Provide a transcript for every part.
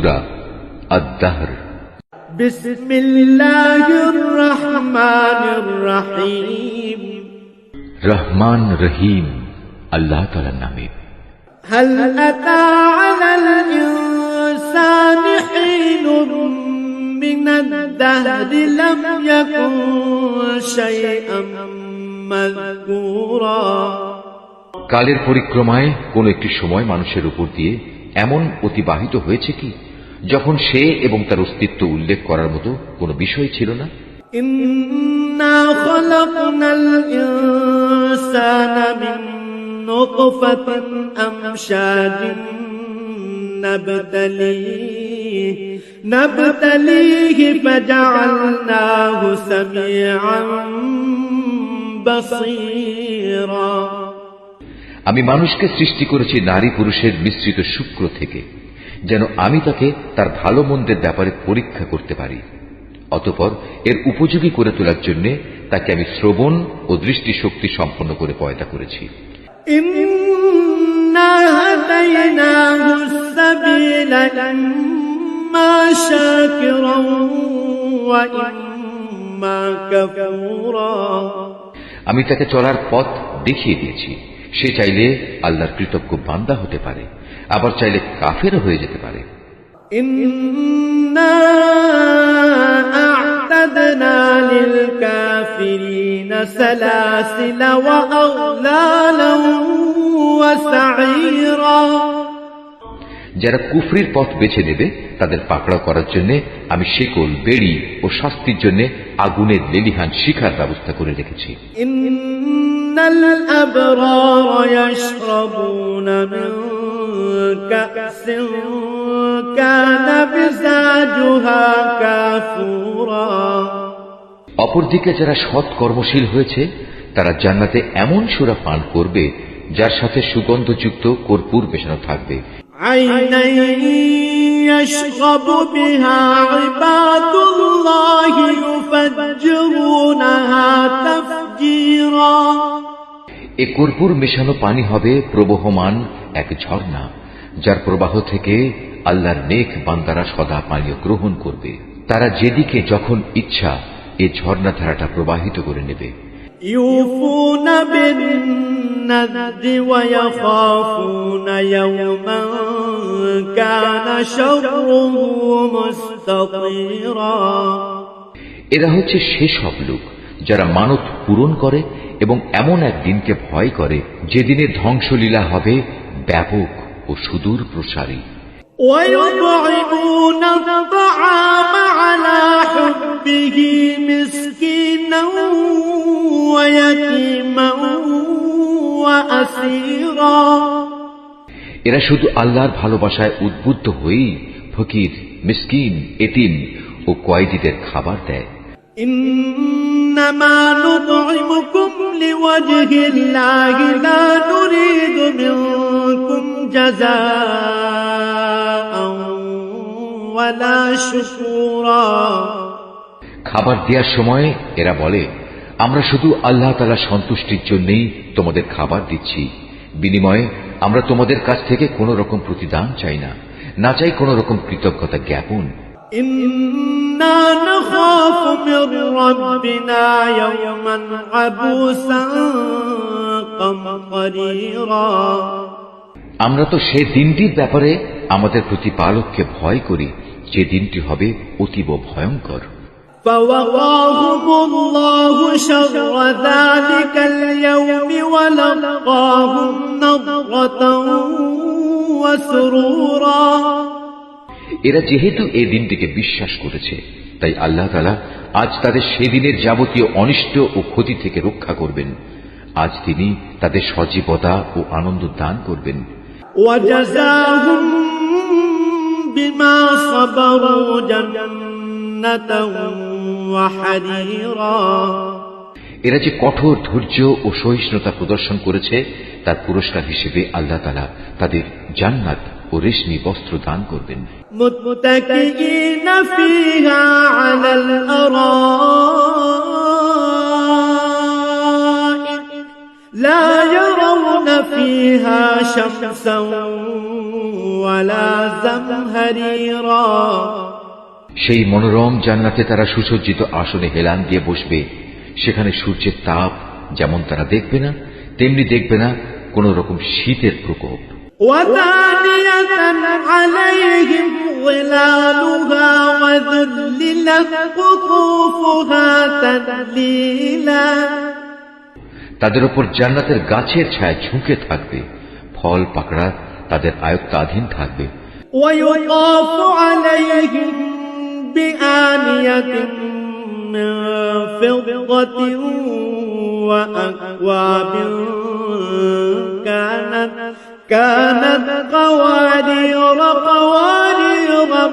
সূরা আদ-দাহর। বিসমিল্লাহির রহমানির রহিম। রহমান রহিম আল্লাহ তাআলার নামে। হাল আতা আলাল ইনসানি হিনুম মিনাদ দাহরি লাম ইয়াকুন শাইআম মাযকুরা। কালের পরিক্রমায় কোন একটি সময় মানুষের উপর দিয়ে এমন অতিবাহিত হয়েছে কি যখন সে এবং তার অস্তিত্ব উল্লেখ করার মতো কোনো বিষয় ছিল না? ইন্না খালাকনাল ইনসানা মিন নুতফাতিন আমশাজিন নাবতালিহি ফাজআলনাহু সামিআন বাসীরা। আমি মানুষকে সৃষ্টি করেছি নারী পুরুষের মিশ্রিত শুক্র থেকে, যেন আমি তাকে তার ভালো মন্দের ব্যাপারে পরীক্ষা করতে পারি। অতঃপর এর উপযোগী করে তোলার জন্য তাকে আমি শ্রবণ ও দৃষ্টিশক্তি সম্পন্ন করে পয়দা করেছি। ইন্না হাদাইনাহুস সাবিলা ইম্মা শাকিরান ওয়া ইম্মা কাফুরা। আমি তাকে চলার পথ দেখিয়ে দিয়েছি। সে চাইলে আল্লাহর কৃতজ্ঞ বান্দা হতে পারে, আবার চাইলে কাফেরও হয়ে যেতে পারে। ইন্না আ'তাদনা লিল কাফিরিনা সালাসিলা ওয়া আগলালান ওয়া সাঈরা। যারা কুফরির পথ বেছে নেবে তাদের পাকড়াও করার জন্য আমি শিকল, বেড়ি ও শাস্তির জন্য আগুনের লেলিহান শিখার ব্যবস্থা করে রেখেছি। ইন্নাল আবরারা ইয়াশরাবুনা মিন কাসিন কানা মিজাজুহা কাফুরা। অপরদিকে যারা সৎ কর্মশীল হয়েছে তারা জান্নাতে এমন সুরা পান করবে যার সাথে সুগন্ধযুক্ত কর্পূর মেশানো থাকবে। আইনান ইয়াশরাবু বিহা ইবাদুল্লাহি ইউফাজ্জিরুনাহা তাফজীরা। এ কর্পূর মেশানো পানি হবে প্রবহমান এক ঝর্ণা, যার প্রবাহ থেকে আল্লাহর নেক বান্দারা সদা পানীয় গ্রহণ করবে। তারা যেদিকে যখন ইচ্ছা এ ঝর্ণা ধারাটা প্রবাহিত করে নেবে। ইউফুনা বিন-নাযরি ওয়া ইয়াখাফুনা ইয়াওমান কানা শাররুহু মুস্তাতিরা। এরা হচ্ছে সেসব লোক যারা মানত পূরণ করে এবং এমন এক দিনকে ভয় করে যেদিনে ধ্বংসলীলা হবে ব্যাপক ও সুদূর প্রসারী। ويطعمون الطعام على حبه مسكينا ويتيما وأسيرا। এরা শুধু আল্লাহর ভালোবাসায় উদ্বুদ্ধ হয়েই ফকির, মিসকিন, এতিম ও কয়েদিদের খাবার দেয়। إنما نطعمكم لوجه الله لا نريد منكم جزاء ولا شكورا। খাবার দেওয়ার সময় এরা বলে, আমরা শুধু আল্লাহ তাআলার সন্তুষ্টির জন্যই তোমাদের খাবার দিচ্ছি, বিনিময়ে আমরা তোমাদের কাছ থেকে কোন রকম প্রতিদান চাই না, না চাই কোন রকম কৃতজ্ঞতা জ্ঞাপন। إنا نخاف من ربنا يوما عبوسا قمطريرا। আমরা তো সে দিনটির ব্যাপারে আমাদের প্রতিপালককে ভয় করি, যে দিনটি হবে অতীব ভয়ঙ্কর। فوقاهم الله شر ذلك اليوم ولقاهم نضرة وسرورا। এরা যেহেতু এই দিনটিকে বিশ্বাস করেছে, তাই আল্লাহ তাআলা আজ তাদের সেদিনের যাবতীয় অনিষ্ট ও ক্ষতি থেকে রক্ষা করবেন। আজ তিনি তাদের সজীবতা ও আনন্দ দান করবেন। وجزاهم بما صبروا جنة وحريرا। এরা যে কঠোর ধৈর্য ও সহিষ্ণুতা প্রদর্শন করেছে তার পুরস্কার হিসেবে আল্লাহ তাআলা তাদের জান্নাত ও রেশমি বস্ত্র দান করবেন। متكئين فيها على الأرائك لا يرون فيها شمسا ولا زمهريرا সেই মনোরম জান্নাতে তারা সুসজ্জিত আসনে হেলান দিয়ে বসবে। সেখানে সূর্যের তাপ যেমন তারা দেখবে না, তেমনি দেখবে না কোন রকম শীতের প্রকোপ। ودانية عليهم ظلالها وذللت قطوفها تذليلا তাদের উপর জান্নাতের গাছের ছায়া ঝুঁকে থাকবে, ফল পাকড়া তাদের আয়ত্তাধীন থাকবে। ويطاف عليهم بآنية من فضة وأكواب كانت قوارير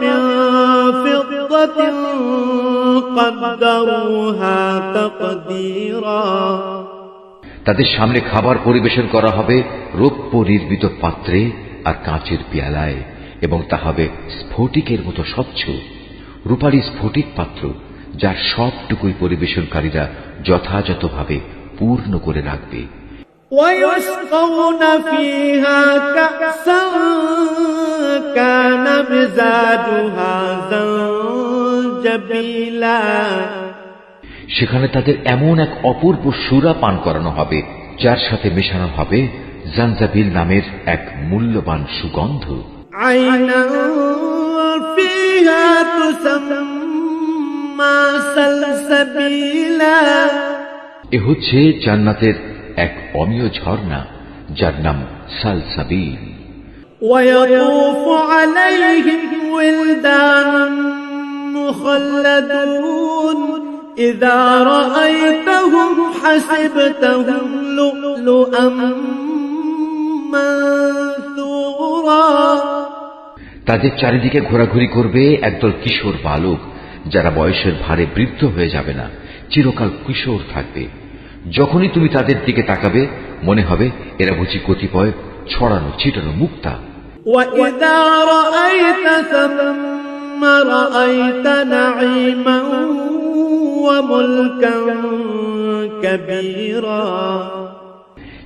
من فضة قدروها تقديرا তাদের সামনে খাবার পরিবেশন করা হবে রৌপ্য নির্মিত পাত্রে আর কাঁচের পেয়ালায়, এবং তা হবে স্ফটিকের মতো স্বচ্ছ। রূপালী স্ফটিক পাত্র, যার সবটুকুই পরিবেশনকারীরা যথাযথভাবে পূর্ণ করে রাখবে। ويسقون فيها كأسا كان مزاجها زنجبيلا সেখানে তাদের এমন এক অপূর্ব সুরা পান করানো হবে, যার সাথে মেশানো হবে জানজাবিল নামের এক মূল্যবান সুগন্ধ। عينا فيها تسمى سلسبيلا এ হচ্ছে জান্নাতের এক অমীয় ঝর্ণা, যার নাম সালসাবিল। ويطوف عليهم ولدان مخلدون إذا رأيتهم حسبتهم لؤلؤا منثورا তাদের চারিদিকে ঘোরাঘুরি করবে একদল কিশোর বালক, যারা বয়সের ভারে বৃদ্ধ হয়ে যাবে না, চিরকাল কিশোর থাকবে। যখনই তুমি তাদের দিকে তাকাবে মনে হবে এরা বুঝি কতিপয় ছড়ানো ছিটানো মুক্তা। وإذا رأيت ثم رأيت نعيما وملكا كبيرا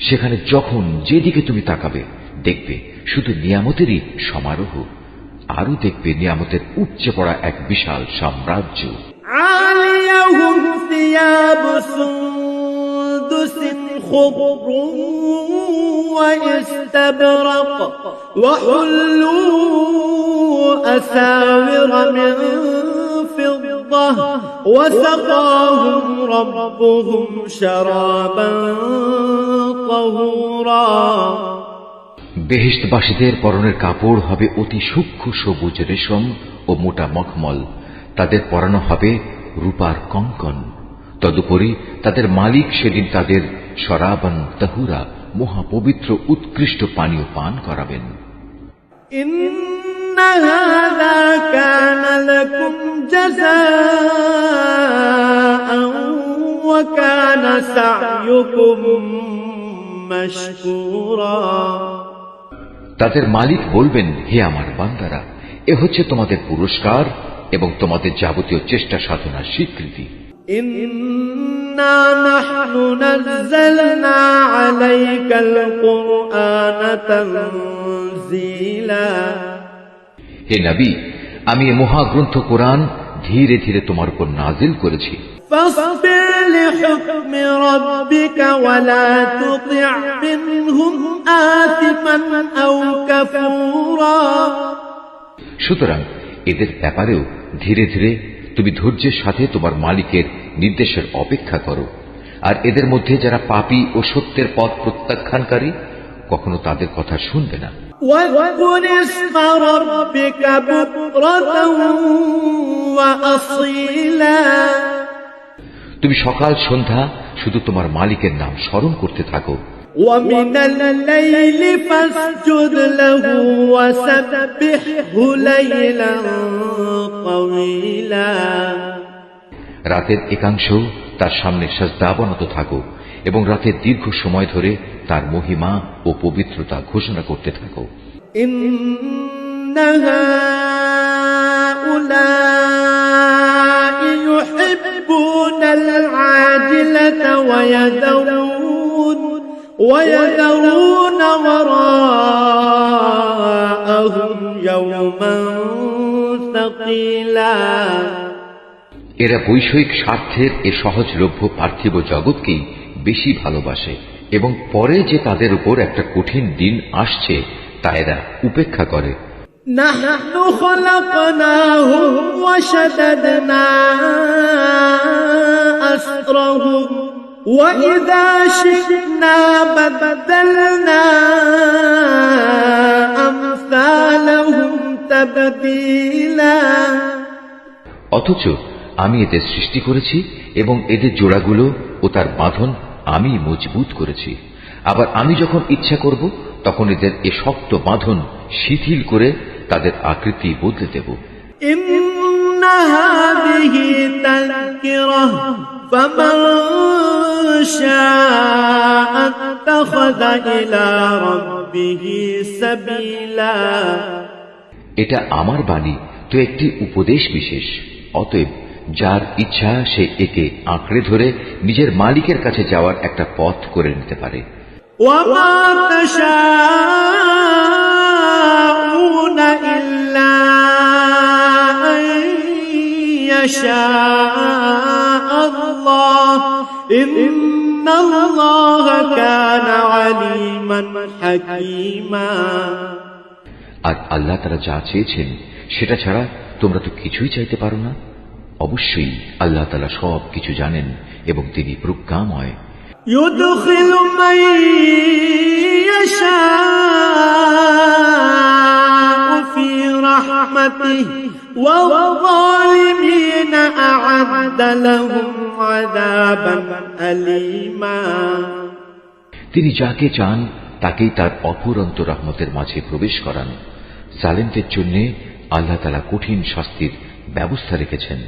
সেখানে যখন যেদিকে তুমি তাকাবে দেখবে শুধু নিয়ামতেরই সমারোহ, আরো দেখবে নিয়ামতের উপচে পড়া এক বিশাল সাম্রাজ্য। عاليهم ثياب سندس خضر واستبرق وحلوا أساور من فضة وسقاهم ربهم شرابا طهورا বেহেশতবাসীদের পরনের কাপড় হবে অতি সূক্ষ্ম সবুজ রেশম ও মোটা মখমল, তাদের পরানো হবে রূপার কঙ্কন। তদুপরি তাদের মালিক সেদিন তাদের শরাবান তাহুরা মহাপবিত্র উৎকৃষ্ট পানীয় পান করাবেন। إن هذا كان لكم جزاء وكان سعيكم مشكورا তাদের মালিক বলবেন, হে আমার বান্দারা, এ হচ্ছে তোমাদের পুরস্কার এবং তোমাদের যাবতীয় চেষ্টা সাধনার স্বীকৃতি। إنا نحن نزلنا عليك القرآن تنزيلا হে নবী, আমি এ মহাগ্রন্থ কোরআন ধীরে ধীরে তোমার উপর নাজিল করেছি। فاصبر لحكم ربك ولا تطع منهم آثما أو كفورا সুতরাং এদের ব্যাপারেও ধীরে ধীরে তুমি ধৈর্যের সাথে তোমার মালিকের নির্দেশের অপেক্ষা করো। আর এদের মধ্যে যারা পাপী ও সত্যের পথ প্রত্যাখ্যানকারী, কখনো তাদের কথা শুনবে না। واذكر اسم ربك بكرة وأصيلا তুমি সকাল সন্ধ্যা শুধু তোমার মালিকের নাম স্মরণ করতে থাকো। ومن الليل فاسجد له وسبحه ليلا طويلا রাতের একাংশ তার সামনে সাজদা অবনত থাকো এবং রাতের দীর্ঘ সময় ধরে তার মহিমা ও পবিত্রতা ঘোষণা করতে থাকো। إن هؤلاء يحبون العاجلة ويذرون وراءهم يوما ثقيلا এরা বৈষয়িক স্বার্থের এ সহজলভ্য পার্থিব জগৎকেই বেশি ভালোবাসে এবং পরে যে তাদের উপর একটা কঠিন দিন আসছে তা এরা উপেক্ষা করে। نحن خلقناهم وشددنا أسرهم وإذا شئنا بدلنا أمثالهم تبديلا অথচ আমি এদের সৃষ্টি করেছি এবং এদের জোড়াগুলো ও তার বাঁধন আমি মজবুত করেছি। আবার আমি যখন ইচ্ছা করব তখন এদের এ শক্ত বাঁধন শিথিল করে তাদের আকৃতি বদলে দেব। إن هذه تذكرة فمن شاء اتخذ إلى ربه سبيلا এটা আমার বাণী তো একটি উপদেশ বিশেষ, অতএব যার ইচ্ছা সে একে আঁকড়ে ধরে নিজের মালিকের কাছে যাওয়ার একটা পথ করে নিতে পারে। وما تشاءون إلا أن يشاء الله إن الله كان عليما حكيما আর আল্লাহ তারা যা চেয়েছেন সেটা ছাড়া তোমরা তো কিছুই চাইতে পারো না। অবশ্যই আল্লাহ তাআলা সব কিছু জানেন এবং তিনি প্রজ্ঞাময়। يدخل من يشاء في رحمته والظالمين أعد لهم عذابا أليما তিনি যাকে চান তাকেই তার অফুরন্ত রহমতের মাঝে প্রবেশ করান। জালেমদের জন্য আল্লাহ তাআলা কঠিন শাস্তির ব্যবস্থা রেখেছেন।